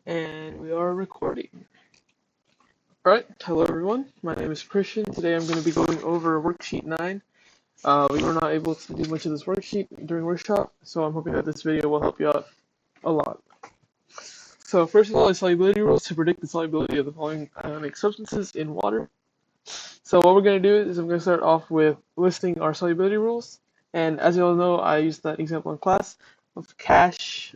And we are recording. Alright, hello everyone. My name is Christian. Today I'm going to be going over worksheet 9. We were not able to do much of this worksheet during workshop, so I'm hoping that this video will help you out a lot. So first of all is solubility rules to predict the solubility of the following ionic substances in water. So what we're going to do is I'm going to start off with listing our solubility rules. And as you all know, I used that example in class of cash,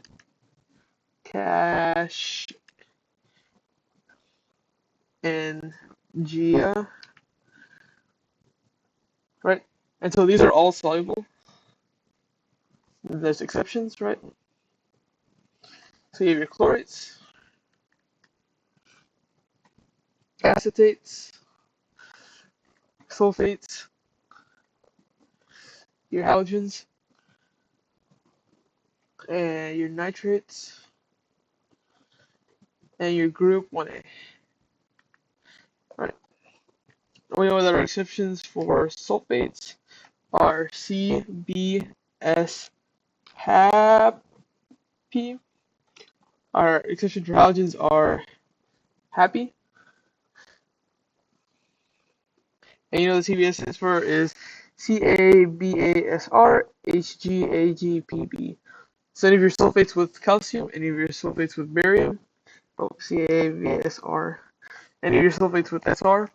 and Gia, right? And so these are all soluble. There's exceptions, right? So you have your chlorates, acetates, sulfates, your halogens, and your nitrates, and your group 1A. Right. We know that our exceptions for sulfates are C, B, S, happy. Our exception for halogens are happy. And you know the CBS stands for is CABASR HGAGPB. So any of your sulfates with calcium, any of your sulfates with barium, CABASR, any of your sulfates with SR,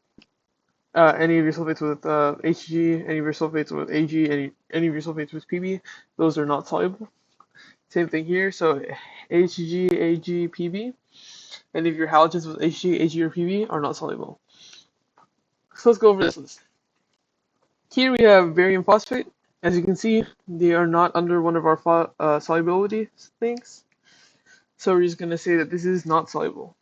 any of your sulfates with Hg, any of your sulfates with Ag, any of your sulfates with Pb, those are not soluble. Same thing here, so Hg, Ag, Pb, any of your halogens with Hg, Ag, or Pb are not soluble. So let's go over this list. Here we have barium phosphate. As you can see, they are not under one of our solubility things. So we're just going to say that this is not soluble.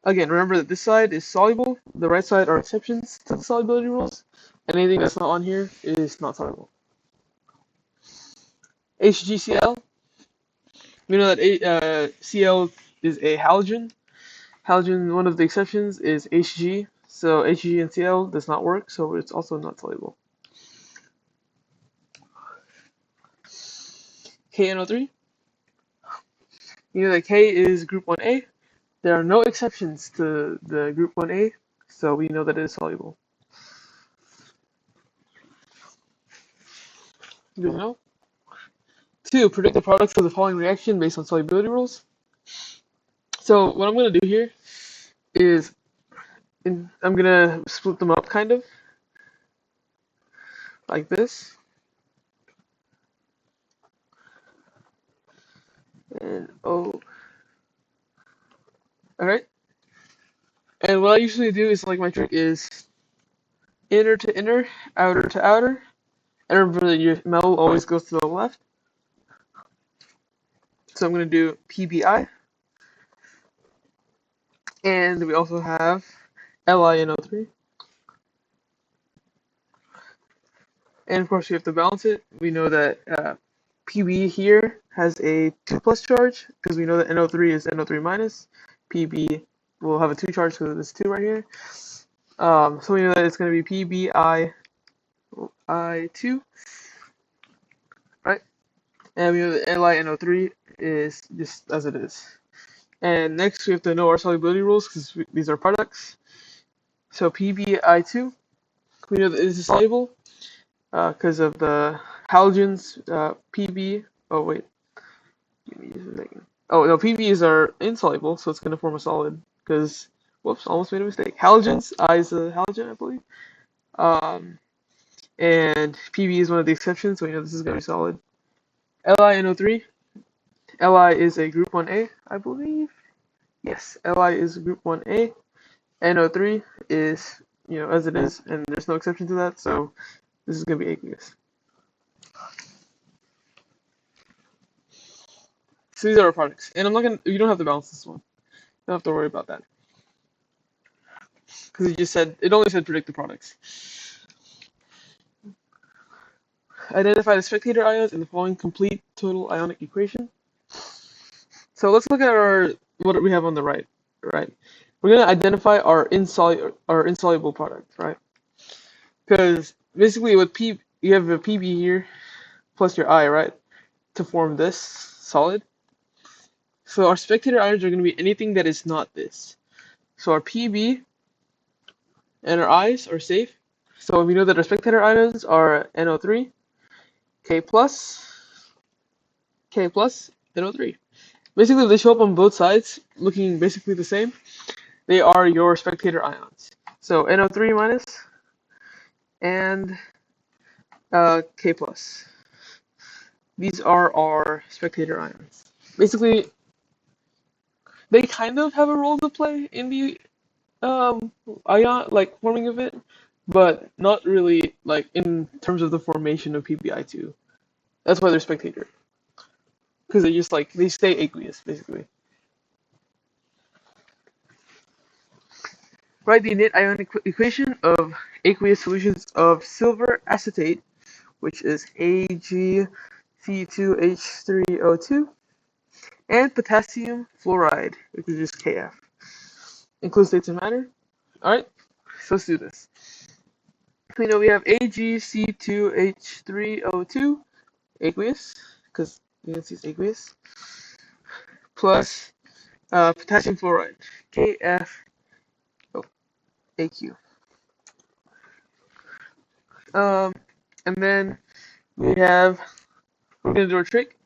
Again, remember that this side is soluble, the right side are exceptions to the solubility rules, and anything that's not on here is not soluble. HgCl, we know that Cl is a halogen. Halogen, one of the exceptions is Hg, so Hg and Cl does not work, so it's also not soluble. KNO3, you know that K is group 1A. There are no exceptions to the group 1A, so we know that it is soluble. Good to know. 2. Predict the products of the following reaction based on solubility rules. So what I'm going to do here is I'm going to split them up kind of like this. And alright. And what I usually do is, like, my trick is inner to inner, outer to outer. And remember that your metal always goes to the left. So I'm going to do PBI. And we also have LiNO3. And of course we have to balance it. We know that Pb here has a 2 plus charge, because we know that NO3 is NO3 minus. Pb will have a 2 charge because of this 2 right here. So we know that it's going to be PbI2, right? And we know that LiNO3 is just as it is. And next we have to know our solubility rules, because these are products. So PbI2, we know that this is soluble because of the halogens, Pb. Oh wait, give me just a second. Oh no, Pb's are insoluble, so it's going to form a solid. Because, whoops, almost made a mistake. Halogens, I is a halogen, I believe. And Pb is one of the exceptions, so we know this is going to be solid. LiNO3, Li is a group 1A, I believe. Yes, Li is group 1A. NO3 is, as it is, and there's no exception to that, so this is going to be aqueous. So these are our products. And you don't have to balance this one. You don't have to worry about that. Because it only said predict the products. Identify the spectator ions in the following complete total ionic equation. So let's look at what we have on the right. Right. We're going to identify our insoluble product, right? Because basically with P, you have a Pb here plus your I, right? To form this solid. So our spectator ions are going to be anything that is not this. So our PB and our I's are safe. So we know that our spectator ions are NO3, K plus, NO3. Basically, they show up on both sides, looking basically the same. They are your spectator ions. So NO3 minus and K plus. These are our spectator ions. Basically, they kind of have a role to play in the ion like forming of it, but not really like in terms of the formation of PBI2. That's why they're spectator, because they just like they stay aqueous basically. Write the net ionic equation of aqueous solutions of silver acetate, which is AgC2H3O2, and potassium fluoride, which is just KF. Include states of matter. Alright, so let's do this. We know we have AgC2H3O2, aqueous, because you can see it's aqueous, plus potassium fluoride, KF, AQ. And then we're gonna do a trick.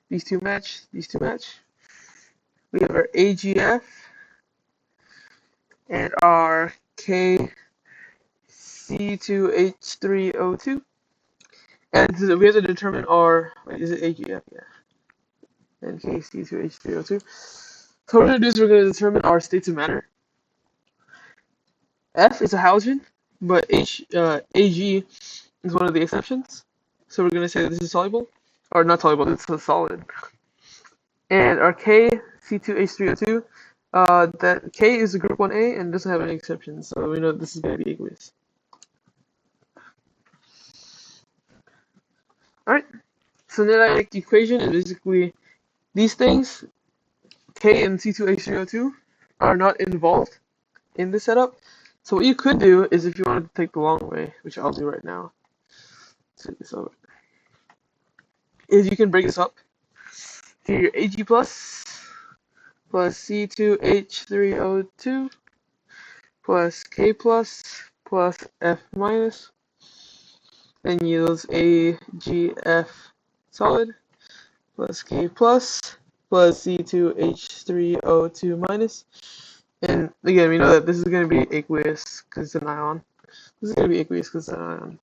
These two match. We have our AgF and our KC2H3O2. And we have to determine our, is it AgF? Yeah. And KC2H3O2. So what we're going to do is we're going to determine our states of matter. F is a halogen, but Ag is one of the exceptions. So we're going to say that this is soluble. Or not soluble, it's a solid. And our KC2H3O2, that K is a group 1A and doesn't have any exceptions, so we know this is going to be aqueous. Alright, so the ionic equation is basically these things, K and C2H3O2, are not involved in this setup. So what you could do is if you wanted to take the long way, which I'll do right now, is you can break this up to your Ag plus C2H3O2 plus K plus F minus, then yields AgF solid plus K plus C2H3O2 minus. And again, we know that this is going to be aqueous because it's an ion. This is going to be aqueous because it's an ion.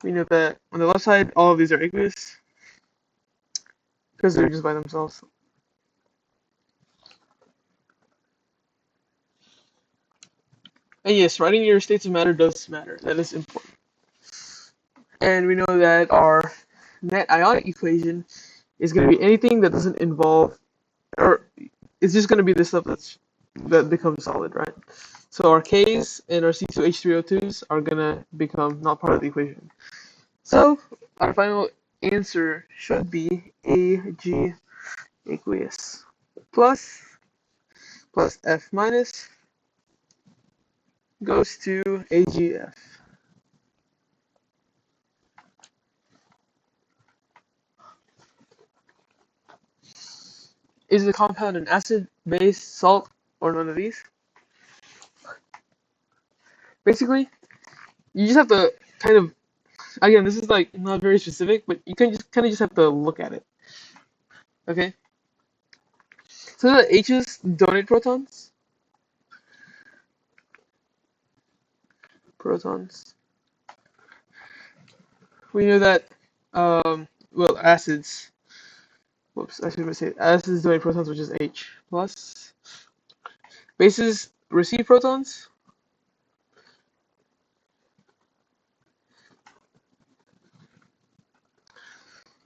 We know that on the left side, all of these are aqueous because they're just by themselves. And yes, writing your states of matter does matter. That is important. And we know that our net ionic equation is going to be anything that doesn't involve, or it's just going to be the stuff that becomes solid, right? So our Ks and our C2H3O2s are going to become not part of the equation. So our final answer should be Ag aqueous plus F minus goes to AgF. Is the compound an acid, base, salt, or none of these? Basically, you just have to kind of, again, this is like not very specific, but you can just kind of just have to look at it. Okay? So the H's donate protons. We know that, well, acids. Whoops, I should say acids donate protons, which is H plus. Bases receive protons.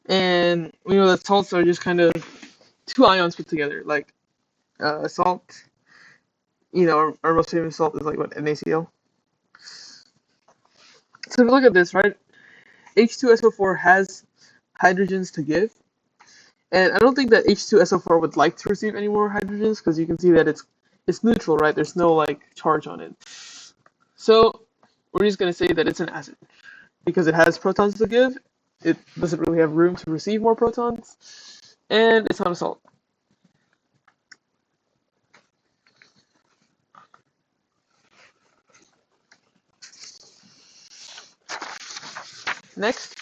And we know that salts are just kind of two ions put together. Like salt, you know, our most famous salt is like what, NaCl. So if you look at this, right, H2SO4 has hydrogens to give. And I don't think that H2SO4 would like to receive any more hydrogens because you can see that it's neutral, right? There's no like charge on it. So we're just gonna say that it's an acid because it has protons to give it doesn't really have room to receive more protons, and it's not a salt. Next,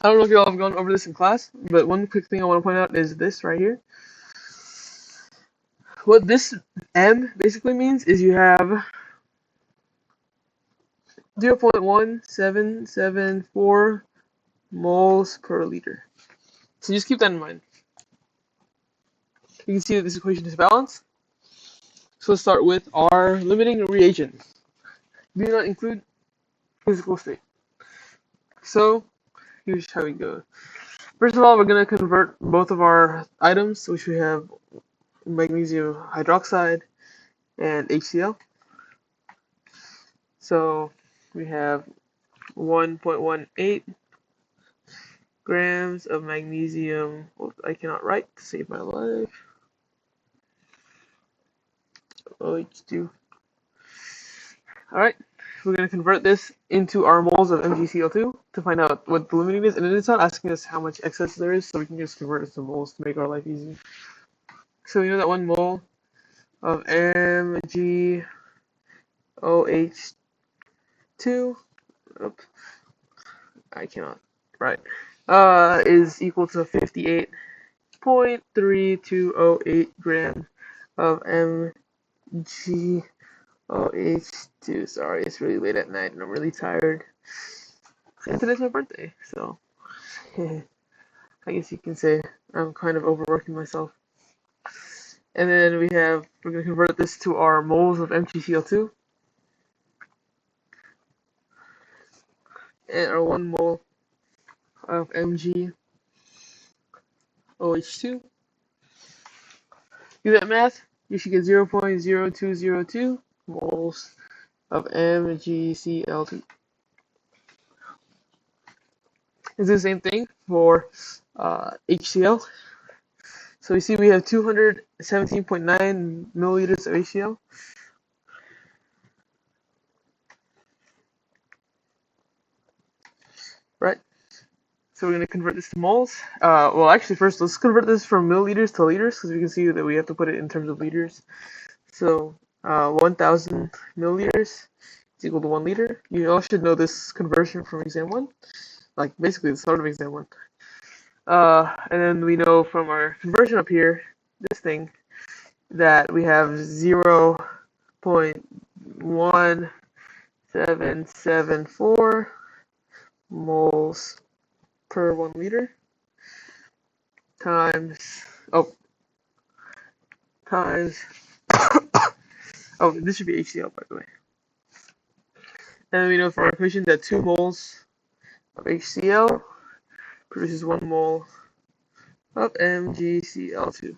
I don't know if you all have gone over this in class, but one quick thing I want to point out is this right here. What this M basically means is you have 0.1774 moles per liter. So just keep that in mind. You can see that this equation is balanced. So let's start with our limiting reagent. Do not include physical state. So here's how we go. First of all, we're going to convert both of our items, which we have magnesium hydroxide and HCl. So we have 1.18 grams of magnesium. I cannot write to save my life. OH2. Alright, we're going to convert this into our moles of MgCl2 to find out what the limiting is, and it's not asking us how much excess there is, so we can just convert it to moles to make our life easy. So we know that 1 mole of MgOH2, oops, I cannot write, is equal to 58.3208 grams of MgOH2. Sorry, it's really late at night and I'm really tired. And today's my birthday, so I guess you can say I'm kind of overworking myself. And then we're going to convert this to our moles of MgCl2. And our 1 mole of MgOH2. Do that math, you should get 0.0202 moles of MgCl2. It's the same thing for HCl. So you see we have 217.9 milliliters of HCl. Right? So we're going to convert this to moles. Well, actually, first let's convert this from milliliters to liters, because we can see that we have to put it in terms of liters. So 1,000 milliliters is equal to 1 liter. You all should know this conversion from exam 1, like basically the start of exam 1. And then we know from our conversion up here, this thing, that we have 0.1774 moles per 1 liter times this should be HCl, by the way. And we know from our equation that 2 moles of HCl produces 1 mole of MgCl2.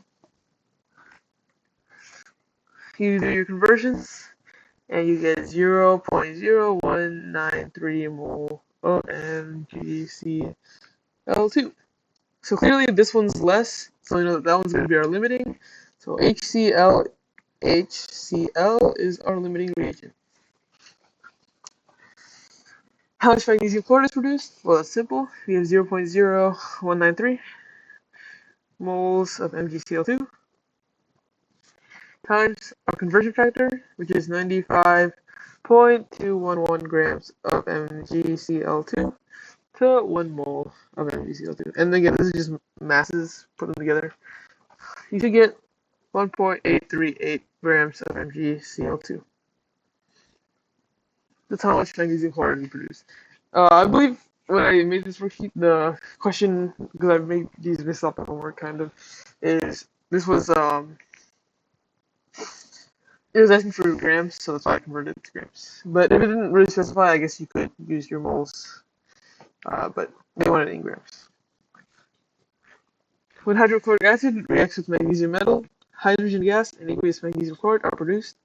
You do your conversions, and you get 0.0193 mole of MgCl2. So clearly this one's less, so we know that one's going to be our limiting. So HCl is our limiting reagent. How much magnesium chloride is produced? Well, it's simple. We have 0.0193 moles of MgCl2 times our conversion factor, which is 95.211 grams of MgCl2 to 1 mole of MgCl2. And again, this is just masses, put them together. You should get 1.838 grams of MgCl2. That's how much magnesium chloride we produce. I believe when I made this worksheet, the question, because I made these based off my homework kind of, is this was it was asking for grams, so that's why I converted it to grams. But if it didn't really specify, I guess you could use your moles, but they wanted it in grams. When hydrochloric acid reacts with magnesium metal, hydrogen gas and aqueous magnesium chloride are produced.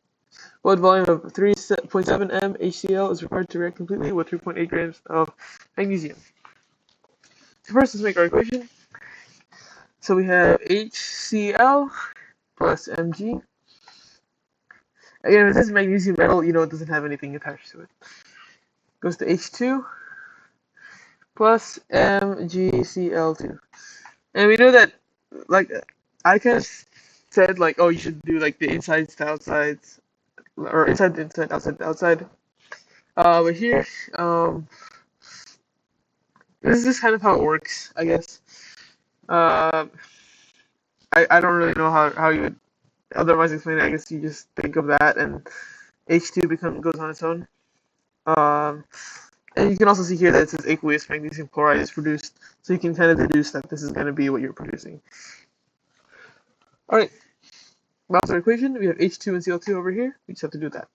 What volume of 3.7 m HCl is required to react completely with 3.8 grams of magnesium? So first, let's make our equation. So we have HCl plus Mg. Again, if it says magnesium metal, you know it doesn't have anything attached to it. goes to H2 plus MgCl2. And we know that, like, I kind of said, like, oh, you should do, like, the insides to outsides, or inside to inside, outside to outside. But here, this is just kind of how it works, I guess. Uh, I don't really know how you would otherwise explain it. I guess you just think of that, and H2 goes on its own. And you can also see here that it says aqueous magnesium chloride is produced, so you can kind of deduce that this is going to be what you're producing. All right, that's our equation. We have H2 and Cl2 over here. We just have to do that.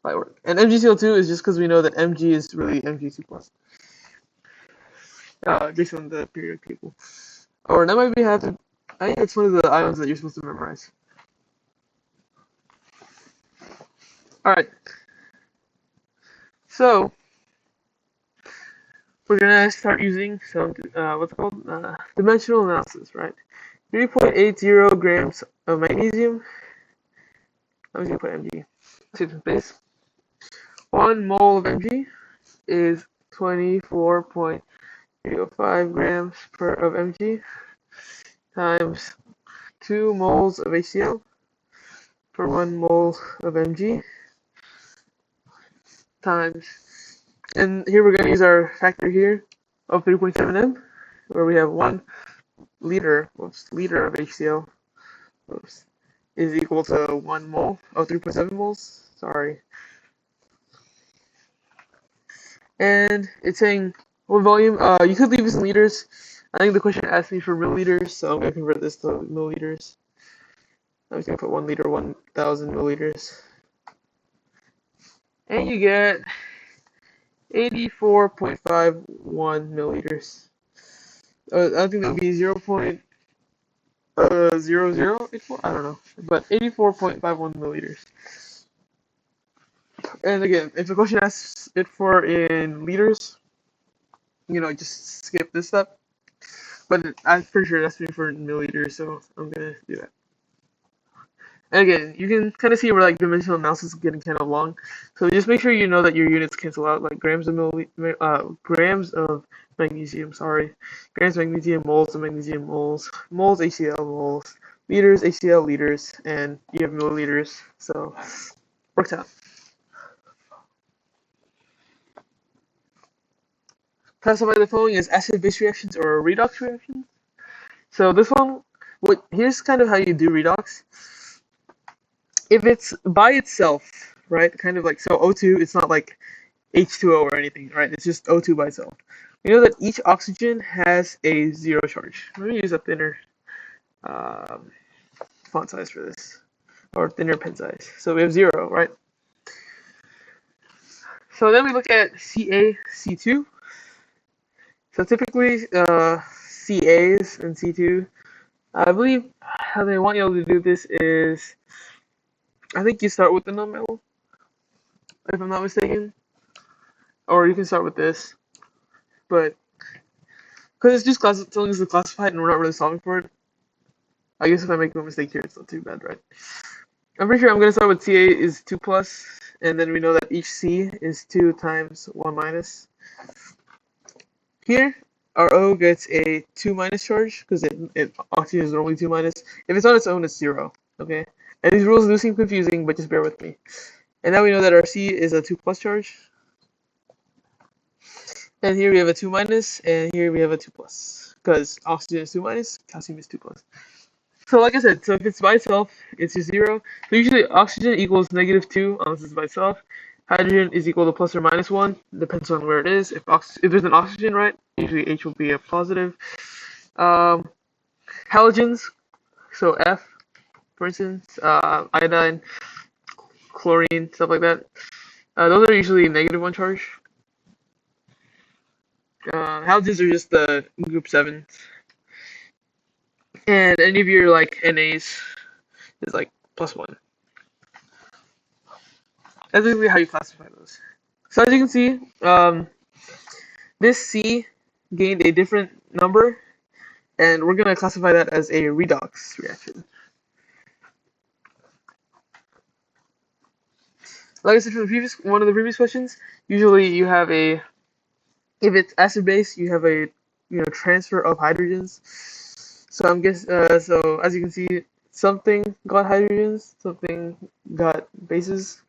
Light work. And MgCl2 is just because we know that Mg is really Mg2 plus, based on the periodic table. Or that might be happen. I think it's one of the ions that you're supposed to memorize. All right. So we're gonna start using some what's called dimensional analysis, right? 3.80 grams of magnesium. I'm just gonna put Mg. Save some space. 1 mole of Mg is 24.305 grams of Mg times 2 moles of HCl for 1 mole of Mg times, and here we're going to use our factor here of 3.7 m, where we have 1 liter of HCl is equal to 1 mole of 3.7 moles. Sorry. And it's saying what volume. You could leave this in liters. I think the question asked me for milliliters, so I'm going to convert this to milliliters. I'm just going to put 1 liter, 1,000 milliliters. And you get 84.51 milliliters. I think that would be 0.0084. I don't know, but 84.51 milliliters. And again, if the question asks it for in liters, just skip this step. But I'm pretty sure it asks me for milliliters, so I'm gonna do that. And again, you can kind of see where like dimensional analysis is getting kind of long. So just make sure you know that your units cancel out, like grams of magnesium, grams of magnesium, moles of magnesium, moles HCl, moles, liters HCl, liters, and you have milliliters. So works out. Classify the following as acid-base reactions or redox reactions. So this one, here's kind of how you do redox. If it's by itself, right, kind of like, so O2, it's not like H2O or anything, right? It's just O2 by itself. We know that each oxygen has a 0 charge. Let me use a thinner font size for this, or thinner pen size. So we have 0, right? So then we look at CaC2. So typically, CAs and C2, I believe how they want you to do this is, I think you start with the non-metal, if I'm not mistaken. Or you can start with this. But, because it's just telling us to classify it and we're not really solving for it, I guess if I make a mistake here, it's not too bad, right? I'm pretty sure I'm going to start with Ca is 2 plus, and then we know that each C is 2 times 1 minus. Here, our O gets a 2 minus charge, because oxygen is normally 2 minus. If it's on its own, it's 0, okay? And these rules do seem confusing, but just bear with me. And now we know that our C is a 2 plus charge. And here we have a 2 minus, and here we have a 2 plus. Because oxygen is 2 minus, calcium is 2 plus. So like I said, so if it's by itself, it's just 0. So usually oxygen equals -2 unless it's by itself. Hydrogen is equal to plus or minus 1, depends on where it is. If there's an oxygen, right, usually H will be a positive. Halogens, so F, for instance, iodine, chlorine, stuff like that. Those are usually -1 charge. Halogens are just the group 7. And any of your like NAs is like +1. That's basically how you classify those. So as you can see, this C gained a different number, and we're going to classify that as a redox reaction. Like I said from the previous one of the previous questions, usually you have a if it's acid base, you have a transfer of hydrogens. So so as you can see, something got hydrogens, something got bases.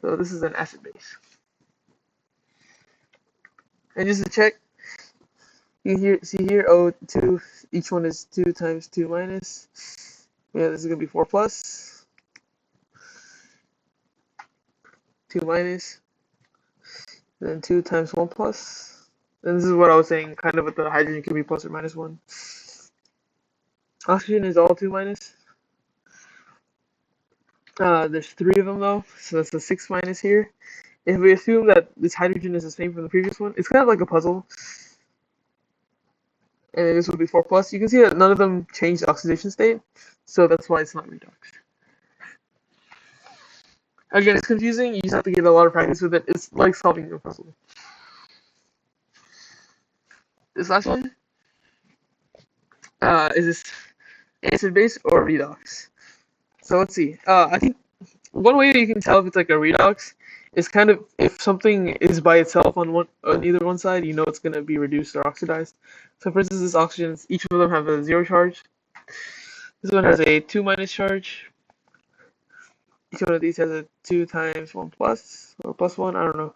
So this is an acid base. And just to check, see here O2, each one is 2 times 2 minus. Yeah, this is gonna be 4 plus, 2 minus, then 2 times 1 plus. And this is what I was saying, kind of with the hydrogen can be plus or minus 1. Oxygen is all 2 minus. There's 3 of them though, so that's a 6 minus here. If we assume that this hydrogen is the same from the previous one, it's kind of like a puzzle. And this would be 4 plus. You can see that none of them change the oxidation state, so that's why it's not redox. Again, it's confusing. You just have to get a lot of practice with it. It's like solving a puzzle. This last one is this acid base or redox. So let's see. I think one way you can tell if it's like a redox is kind of if something is by itself on either one side, you know it's gonna be reduced or oxidized. So for instance, this oxygen, each of them have a 0 charge. This one has a 2 minus charge. Each one of these has a 2 times 1 plus or plus 1. I don't know.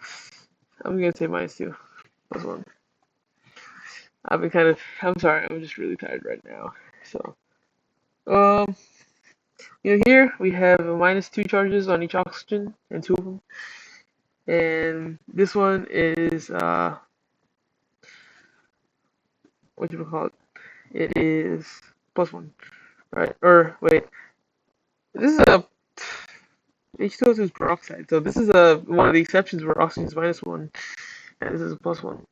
I'm gonna say minus 2 plus 1. I'm sorry. I'm just really tired right now. So, um, here we have a minus 2 charges on each oxygen and 2 of them. And this one is what do you call it? It is plus 1, right? Or wait, this is a H2O2 is peroxide, so this is one of the exceptions where oxygen is minus 1, and this is a plus 1.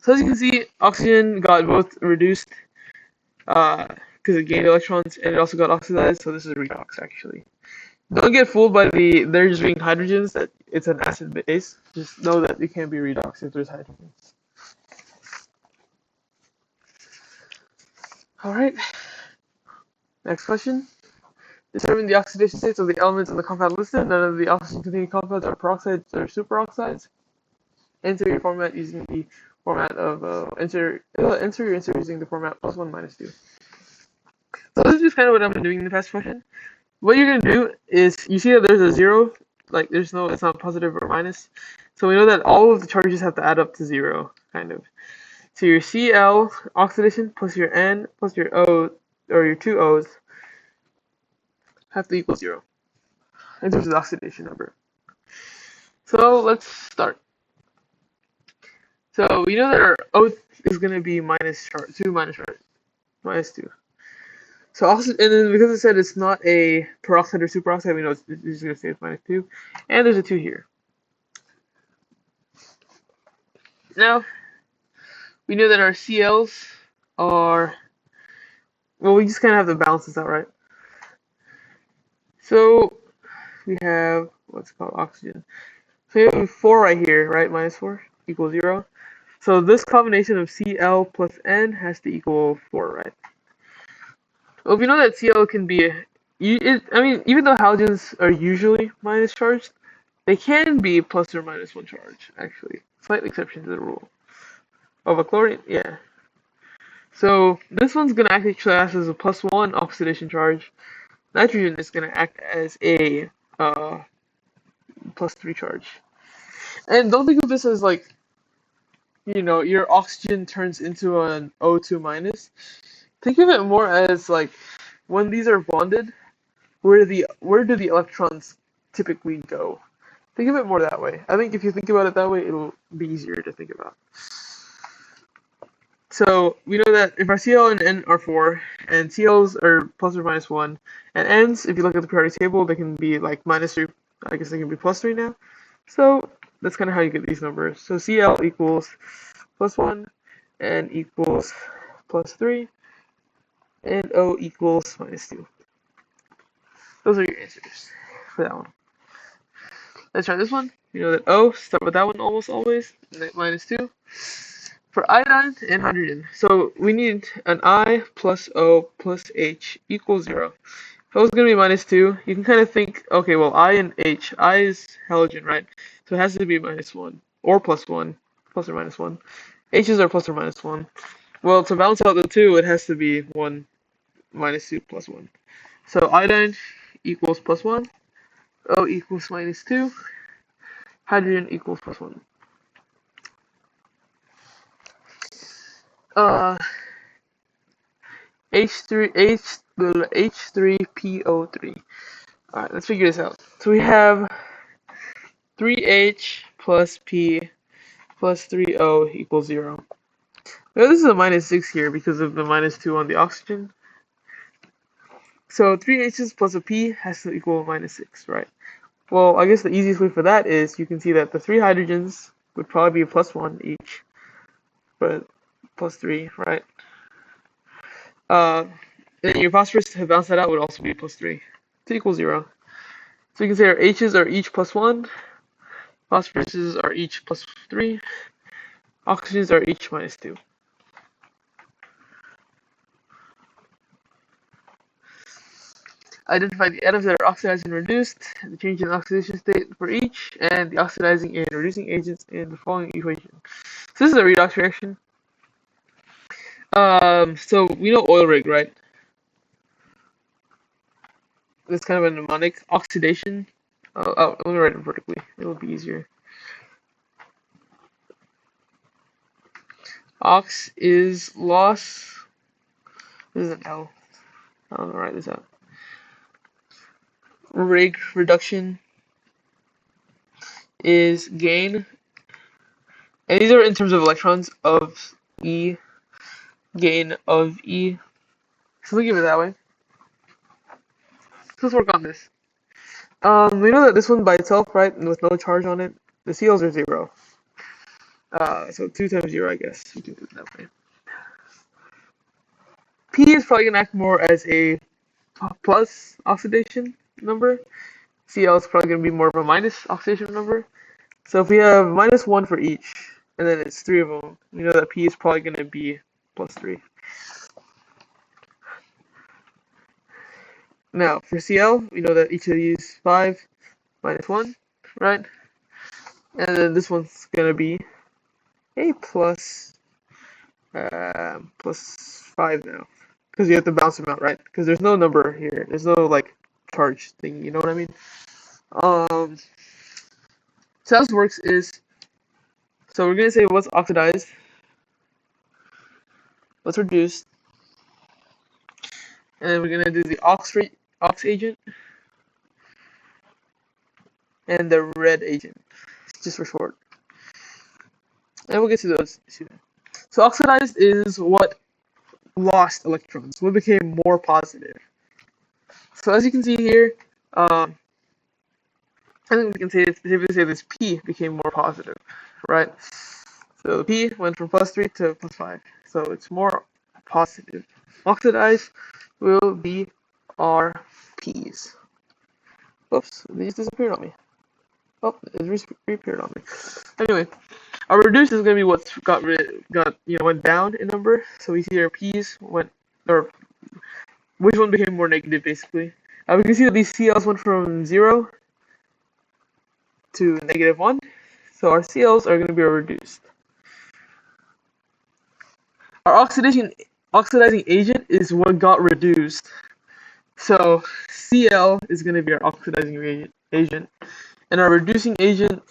So as you can see, oxygen got both reduced because it gained electrons, and it also got oxidized. So this is a redox actually. Don't get fooled by there just being hydrogens that it's an acid base. Just know that it can be redox if there's hydrogens. All right. Next question. Determine the oxidation states of the elements in the compound listed. None of the oxygen-containing compounds are peroxides or superoxides. Enter your format using the format of enter your answer using the format plus 1 minus 2. So this is just kind of what I've been doing in the past question. What you're gonna do is you see that there's a 0, like it's not positive or minus. So we know that all of the charges have to add up to 0, kind of. So your Cl oxidation plus your N plus your O or your 2 O's have to equal 0 in terms of the oxidation number. So let's start. So we know that our O is going to be minus 2 minus 2. So and then because I said it's not a peroxide or superoxide, we know it's just going to stay with minus 2. And there's a 2 here. Now, we know that our Cl's are, well, we just kind of have to balance this out, right? So we have what's called oxygen. So you have 4 right here, right? Minus 4 equals 0. So this combination of Cl plus N has to equal 4, right? Well, we know that Cl can be, even though halogens are usually minus charged, they can be plus or minus 1 charge, actually. Slight exception to the rule. Of a chlorine, yeah. So this one's going to actually act as a plus 1 oxidation charge. Nitrogen is going to act as a plus 3 charge. And don't think of this as like, your oxygen turns into an O2 minus. Think of it more as like when these are bonded, where do the electrons typically go? Think of it more that way. I think if you think about it that way, it'll be easier to think about. So we know that if our Cl and N are 4, and Cl's are plus or minus 1, and N's, if you look at the periodic table, they can be like minus 3. I guess they can be plus 3 now. So that's kind of how you get these numbers. So Cl equals plus 1, N equals plus 3, and O equals minus 2. Those are your answers for that one. Let's try this one. You know that O, start with that one almost always, minus 2. For iodine and hydrogen, so we need an I plus O plus H equals 0. If it was going to be -2, you can kind of think, okay, well, I and H. I is halogen, right? So it has to be -1 or +1, plus or -1. H's are plus or -1. Well, to balance out the two, it has to be 1 -2 plus 1. So iodine equals +1, O equals -2, hydrogen equals +1. Uh, H3PO3. All right, let's figure this out. So we have 3H plus P plus 3O equals 0. Now this is a -6 here because of the -2 on the oxygen. So 3 H's plus a P has to equal -6, right? Well, I guess the easiest way for that is you can see that the 3 hydrogens would probably be +1 each, but +3, right? And your phosphorus to balance that out would also be +3 to equal 0. So you can say our H's are each +1, phosphoruses are each +3, oxygens are each -2. Identify the atoms that are oxidized and reduced, the change in oxidation state for each, and the oxidizing and reducing agents in the following equation. So this is a redox reaction. So we know oil rig, right? It's kind of a mnemonic. Oxidation. Let me write it vertically. It'll be easier. Ox is loss. This is an L. I'm gonna write this out. Rig reduction is gain. And these are in terms of electrons of E, gain of E. So we give it that way. So let's work on this. We know that this one by itself, right, with no charge on it, the CLs are 0. So 2 times 0, I guess. We can do it that way. P is probably going to act more as a plus oxidation number. Cl is probably going to be more of a minus oxidation number. So if we have -1 for each, and then it's 3 of them, we know that P is probably going to be +3. Now, for Cl, we know that each of these 5 -1, right? And then this one's going to be a +5 now. Because you have to balance them out, right? Because there's no number here. There's no, like, charge thing, you know what I mean? So how this works is, so we're going to say what's oxidized, what's reduced, and then we're going to do the ox agent, and the red agent, just for short. And we'll get to those soon. So oxidized is what lost electrons, what became more positive. So as you can see here, I think we can safely say this P became more positive, right? So the P went from +3 to +5, so it's more positive. Oxidized will be our P's. Oops, these disappeared on me. Oh, it reappeared on me. Anyway, our reduced is gonna be what's went down in number. So we see our P's went, or which one became more negative, basically. We can see that these CLs went from 0 to -1, so our CLs are gonna be reduced. Our oxidizing agent is what got reduced. So Cl is going to be our oxidizing agent, and our reducing agent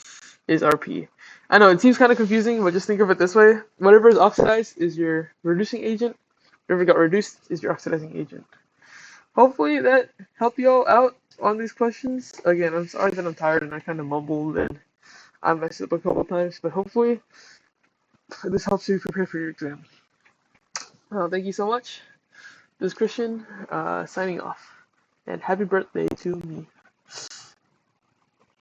is our P. I know it seems kind of confusing, but just think of it this way: whatever is oxidized is your reducing agent. Whatever got reduced is your oxidizing agent. Hopefully that helped you all out on these questions. Again, I'm sorry that I'm tired and I kind of mumbled and I messed up a couple times, but hopefully this helps you prepare for your exam. Thank you so much. This is Christian, signing off. And happy birthday to me.